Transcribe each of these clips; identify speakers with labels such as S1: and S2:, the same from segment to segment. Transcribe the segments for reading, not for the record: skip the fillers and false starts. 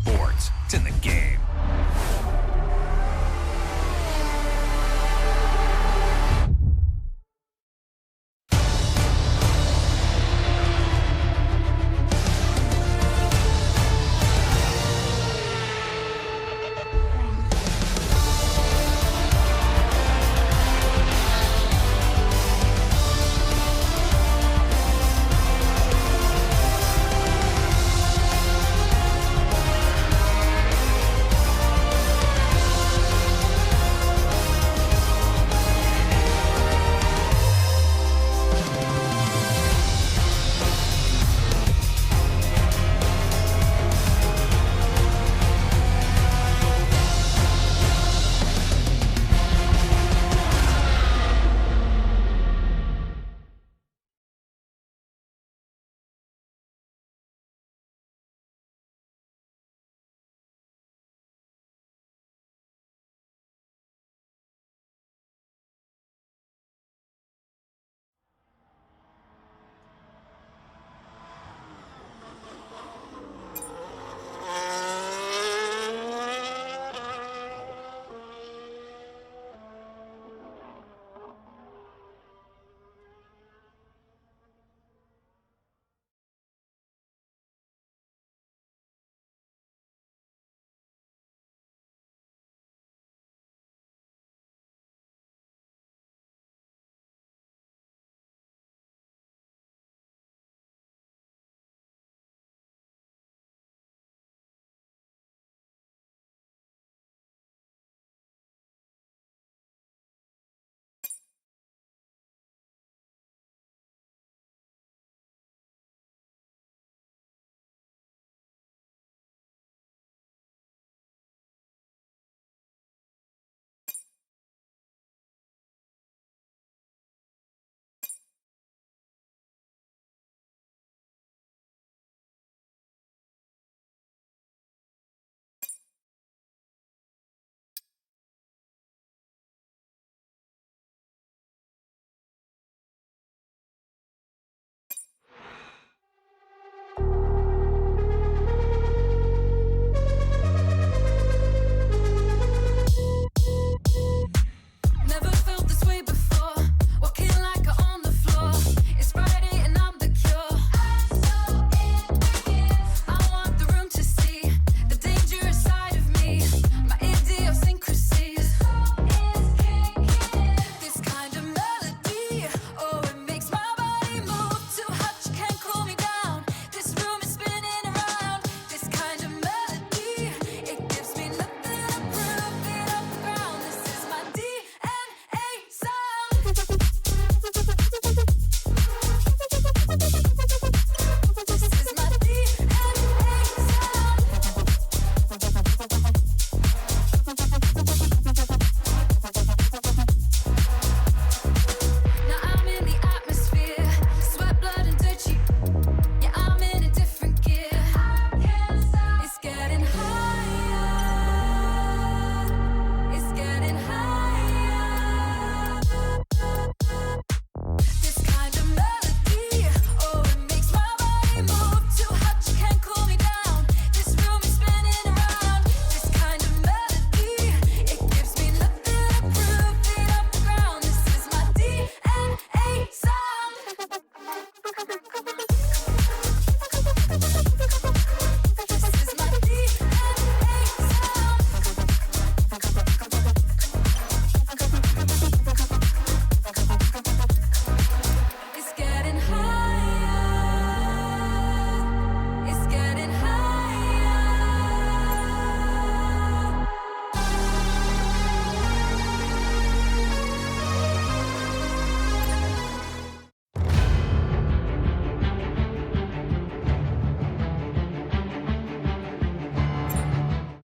S1: sports. It's in the game.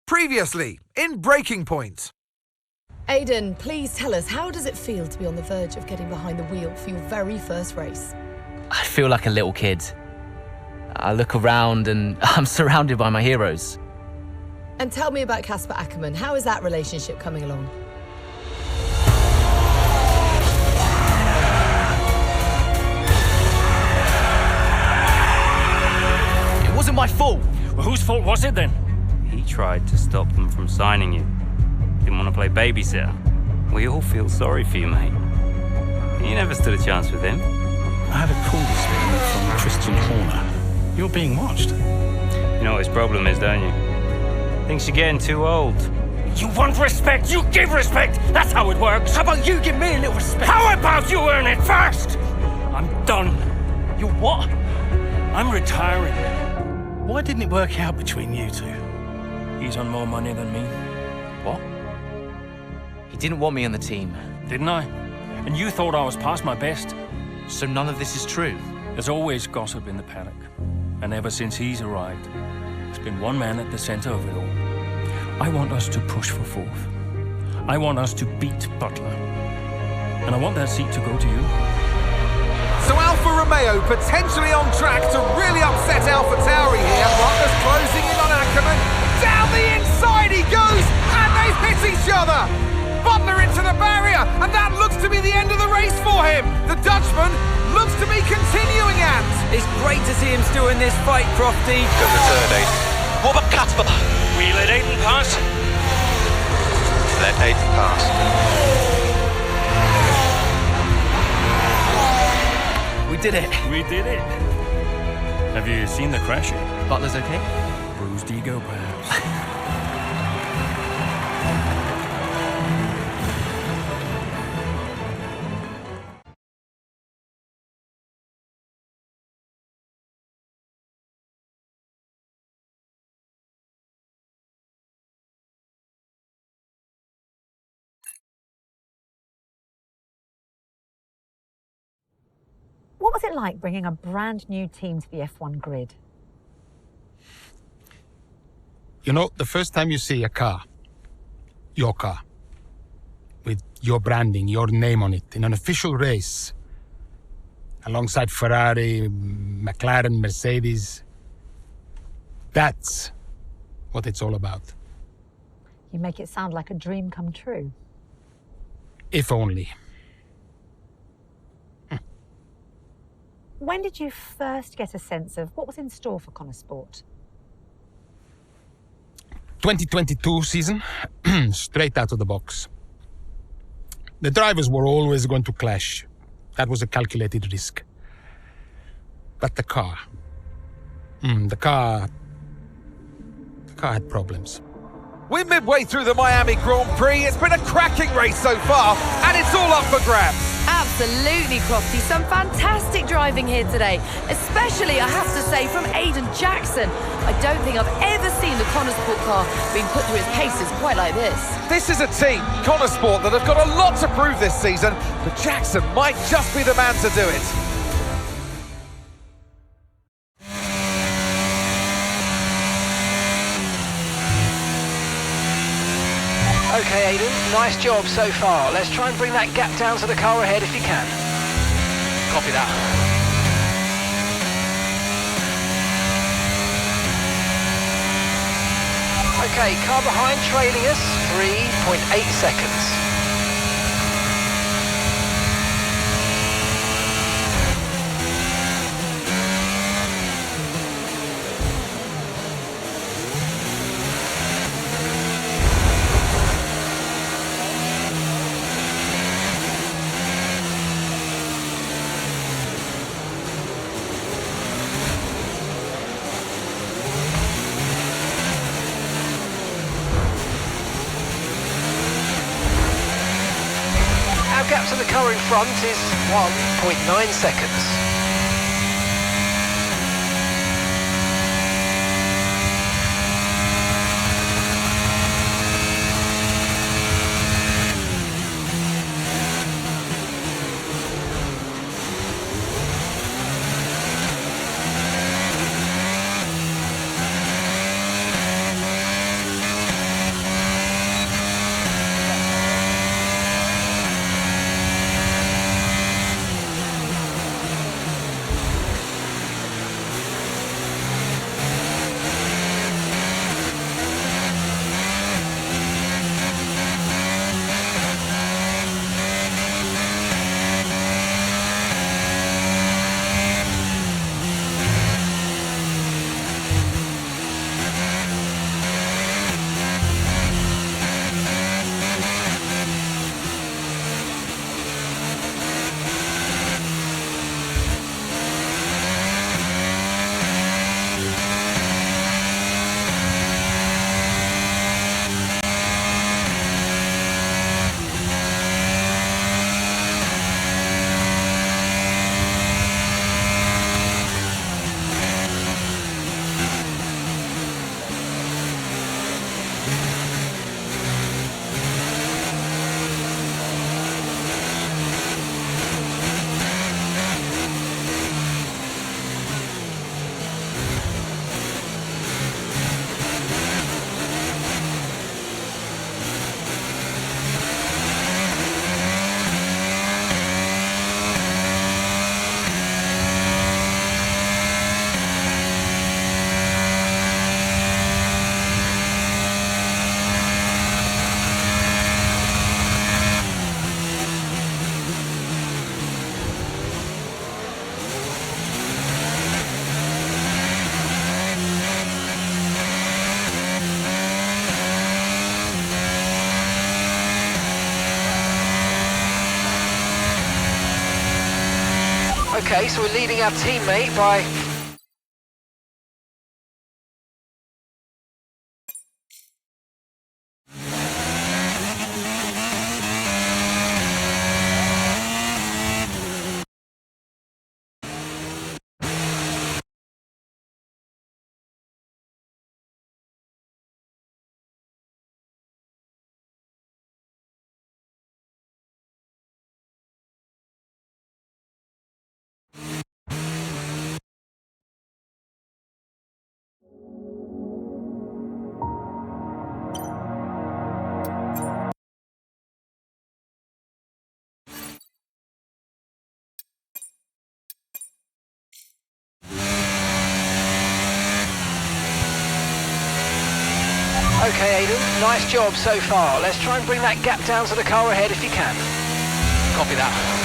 S2: Previously, in Breaking Point.
S3: Aidan, please tell us, how does it feel to be on the verge of getting behind the wheel for your very first race?
S4: I feel like a little kid. I look around and I'm surrounded by my heroes.
S3: And tell me about Casper Ackerman. How is that relationship coming along?
S4: It wasn't my fault.
S5: Well, whose fault was it then?
S1: tried to stop them from signing you. Didn't want to play babysitter. We all feel sorry for you, mate. You never stood a chance with him.
S2: I had a call this morning from Christian Horner. You're being watched.
S1: You know what his problem is, don't you? Thinks you're getting too old. You want respect, you give respect! That's how it works!
S5: How about you give me a little respect?
S1: How about you earn it first? I'm done.
S5: You what?
S1: I'm retiring.
S2: Why didn't it work out between you two?
S5: He's on more money than me.
S4: What? He didn't want me on the team.
S5: Didn't I? And you thought I was past my best?
S4: So none of this is true?
S5: There's always gossip in the paddock. And ever since he's arrived, there's been one man at the center of it all. I want us to push for fourth. I want us to beat Butler. And I want that seat to go to you.
S6: So Alfa Romeo potentially on track to really upset AlphaTauri here. Butler's closing in on Ackerman. Down the inside he goes, and they've hit each other. Butler into the barrier, and that looks to be the end of the race for him. The Dutchman looks to be continuing at.
S5: It's great to see him still in this fight, Crofty.
S7: Good return, Aiden. What about Kasper?
S1: We let Aiden pass?
S7: Let Aiden pass.
S4: We did it.
S5: We did it. Have you seen the crash yet?
S4: Butler's okay?
S5: Bruised ego, perhaps.
S8: What was it like bringing a brand new team to the F1 grid?
S2: You know, the first time you see a car, your car, with your branding, your name on it, in an official race, alongside Ferrari, McLaren, Mercedes, that's what it's all about.
S8: You make it sound like a dream come true.
S2: If only.
S8: When did you first get a sense of what was in store for Connor Sport?
S2: 2022 season, straight out of the box. The drivers were always going to clash. That was a calculated risk. But the car had problems.
S6: We're midway through the Miami Grand Prix. It's been a cracking race so far, and it's all up for grabs.
S3: Absolutely, Crofty. Some fantastic driving here today, especially, I have to say, from Aiden Jackson. I don't think I've ever seen the Connor Sport car being put through its paces quite like this.
S6: This is a team, Connor Sport, that have got a lot to prove this season, but Jackson might just be the man to do it.
S9: Okay, Aiden, nice job so far. Let's try and bring that gap down to the car ahead if you can.
S7: Copy that.
S9: Okay, car behind trailing us, 3.8 seconds. Gap to the car in front is 1.9 seconds. Okay, so we're leading our teammate by... Okay, Aidan, nice job so far. Let's try and bring that gap down to the car ahead if you can.
S7: Copy that.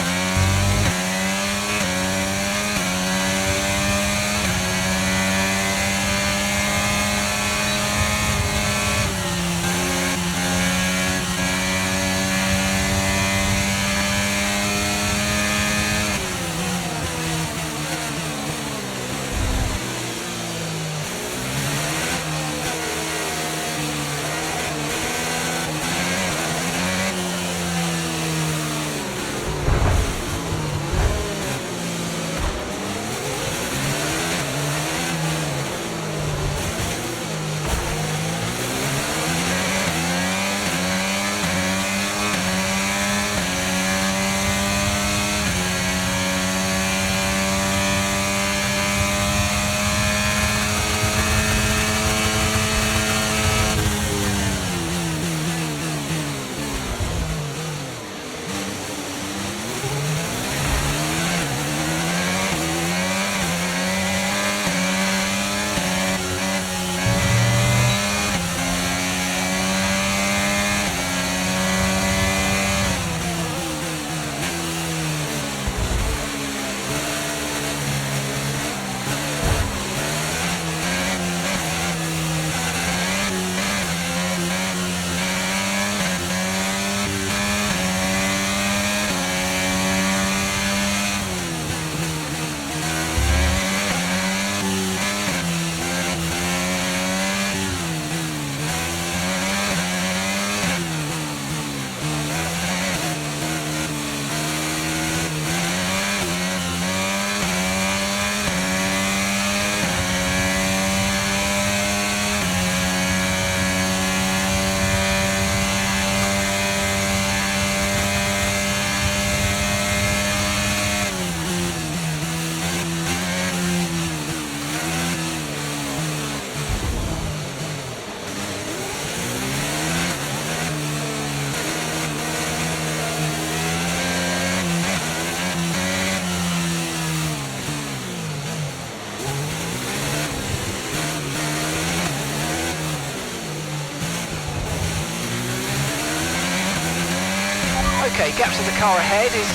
S9: Okay, gap to the car ahead is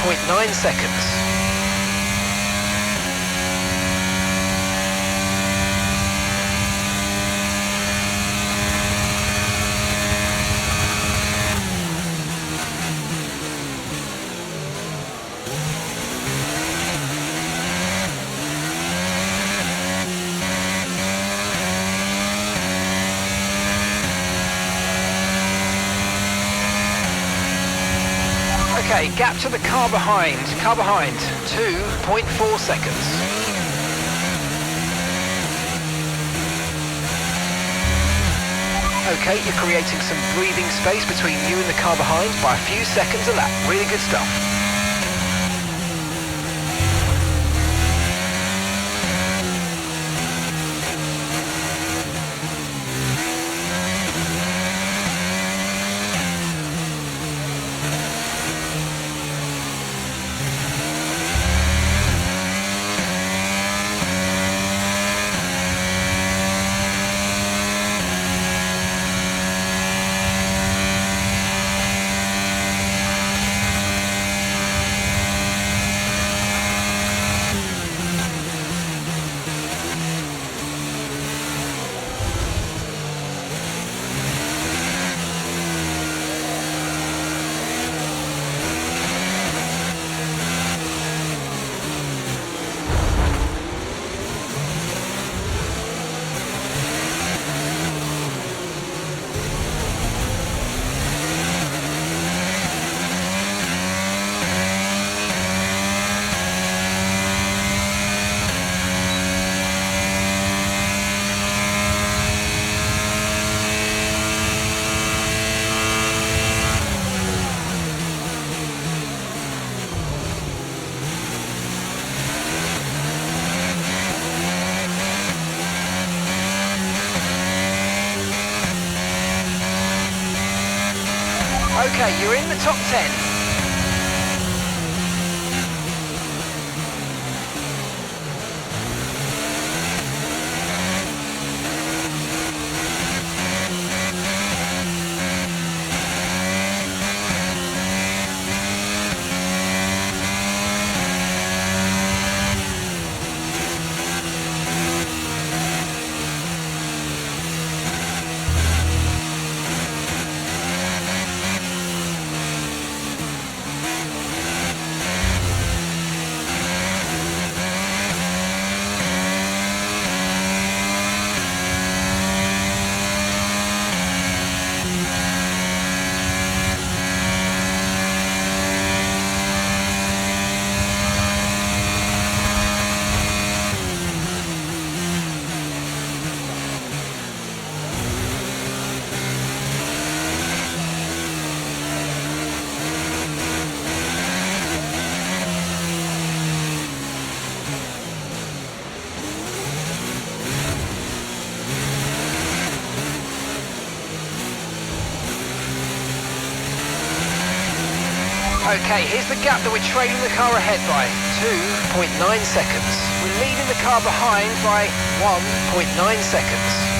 S9: 2.9 seconds. Okay, gap to the car behind, 2.4 seconds. Okay, you're creating some breathing space between you and the car behind by a few seconds a lap. Really good stuff. Okay, you're in the top 10. Okay, here's the gap that we're trailing the car ahead by, 2.9 seconds. We're leading the car behind by 1.9 seconds.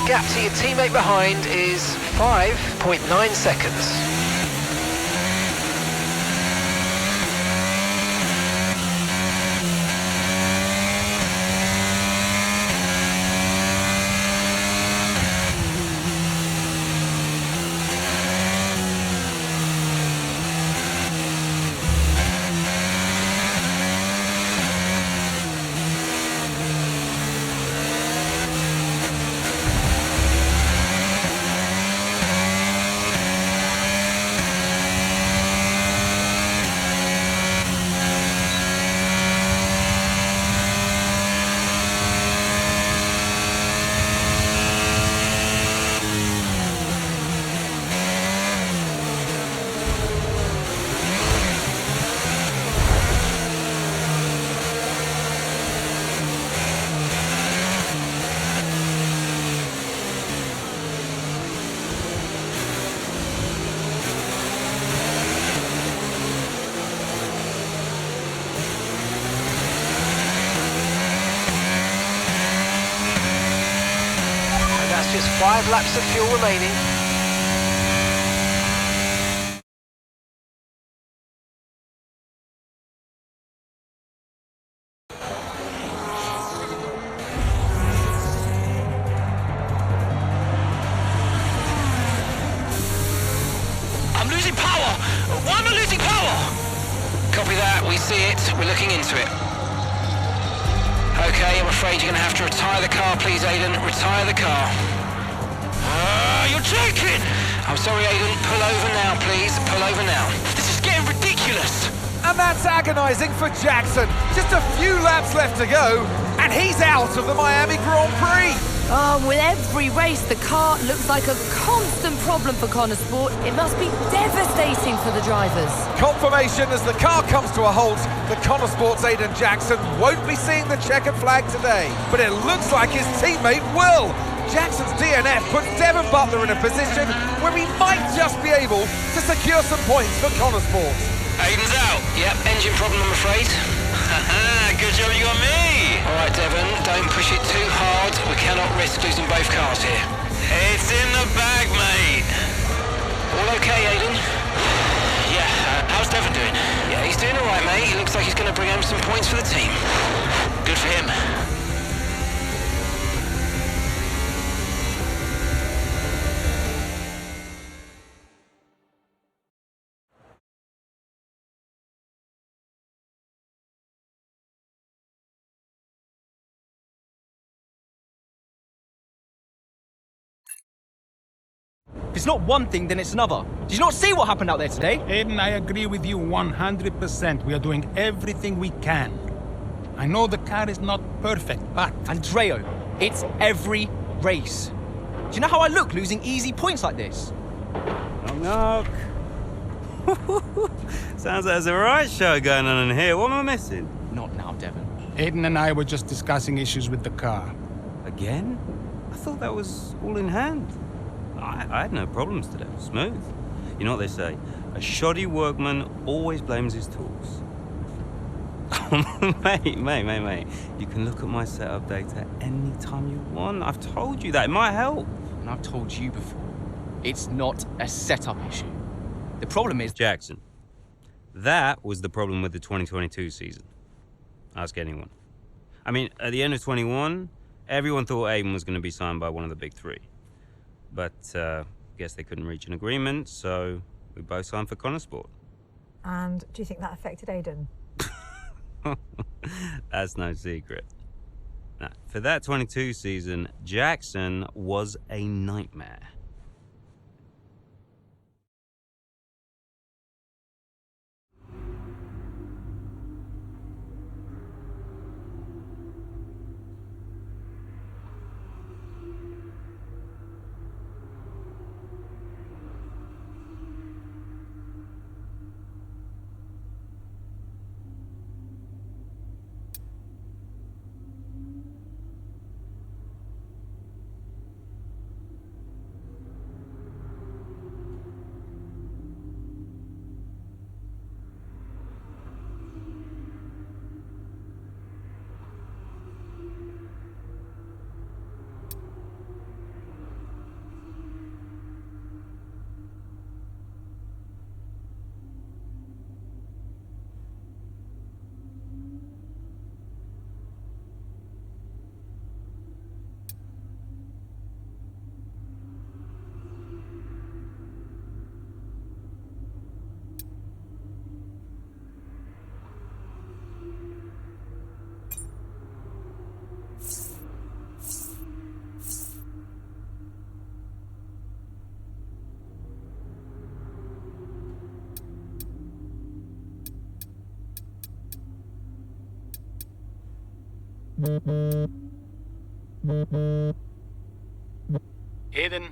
S9: Gap to your teammate behind is 5.9 seconds. Just 5 laps of fuel remaining. I'm losing power! Why am I losing power? Copy that, we see it, we're looking into it. Okay, I'm afraid you're going to have to retire the car, please, Aiden. Retire the car. You're joking! I'm sorry, Aiden. Pull over now, please. Pull over now. This is getting ridiculous.
S6: And that's agonising for Jackson. Just a few laps left to go, and he's out of the Miami Grand Prix.
S3: Oh, with every race, the car looks like a constant problem for Connor Sport. It must be devastating for the drivers.
S6: Confirmation as the car comes to a halt, the Connor Sport's Aiden Jackson won't be seeing the checkered flag today, but it looks like his teammate will. Jackson's DNF puts Devon Butler in a position where he might just be able to secure some points for Connor Sport.
S9: Aiden's out. Yep, engine problem, I'm afraid.
S7: Good job you got me!
S9: All right, Devon, don't push it too hard. We cannot risk losing both cars here.
S7: It's in the bag, mate.
S9: All okay, Aiden?
S7: Yeah, how's Devon doing?
S9: Yeah, he's doing all right, mate. He looks like he's going to bring home some points for the team.
S7: Good for him.
S10: If it's not one thing, then it's another. Did you not see what happened out there today?
S2: Aiden, I agree with you 100%. We are doing everything we can. I know the car is not perfect, but...
S10: Andreo, it's every race. Do you know how I look losing easy points like this?
S1: Knock, knock. Sounds like there's a right show going on in here. What am I missing?
S10: Not now, Devon.
S2: Aiden and I were just discussing issues with the car.
S1: Again? I thought that was all in hand. I had no problems today. Smooth. You know what they say? A shoddy workman always blames his tools. mate. You can look at my setup data anytime you want. I've told you that. It might help.
S10: And I've told you before, it's not a setup issue. The problem is...
S1: Jackson, that was the problem with the 2022 season. Ask anyone. I mean, at the end of 21, everyone thought Aiden was going to be signed by one of the big three. But, guess they couldn't reach an agreement, so we both signed for Connorsport.
S8: And do you think that affected Aiden?
S1: That's no secret. Now, for that 22 season, Jackson was a nightmare.
S2: Aiden,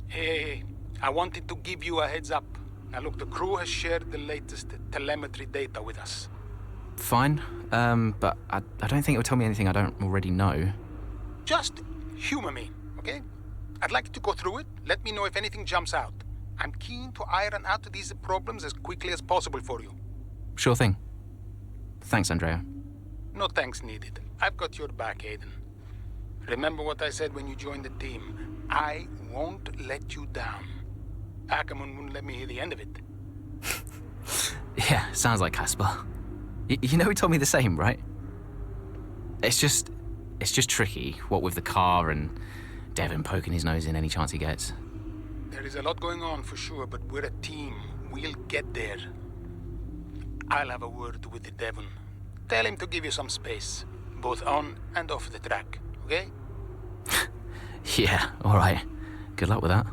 S2: hey, I wanted to give you a heads up. Now look, the crew has shared the latest telemetry data with us.
S4: Fine, but I don't think it will tell me anything I don't already know.
S2: Just humor me, okay? I'd like you to go through it. Let me know if anything jumps out. I'm keen to iron out these problems as quickly as possible for you.
S4: Sure thing. Thanks, Andrea.
S2: No thanks needed. I've got your back, Aiden. Remember what I said when you joined the team. I won't let you down. Ackerman wouldn't let me hear the end of it.
S4: Yeah, sounds like Casper. You know he told me the same, right? It's just tricky, what with the car and Devon poking his nose in any chance he gets.
S2: There is a lot going on for sure, but we're a team. We'll get there. I'll have a word with Devon. Tell him to give you some space, both on and off the track, okay?
S4: Yeah, all right. Good luck with that.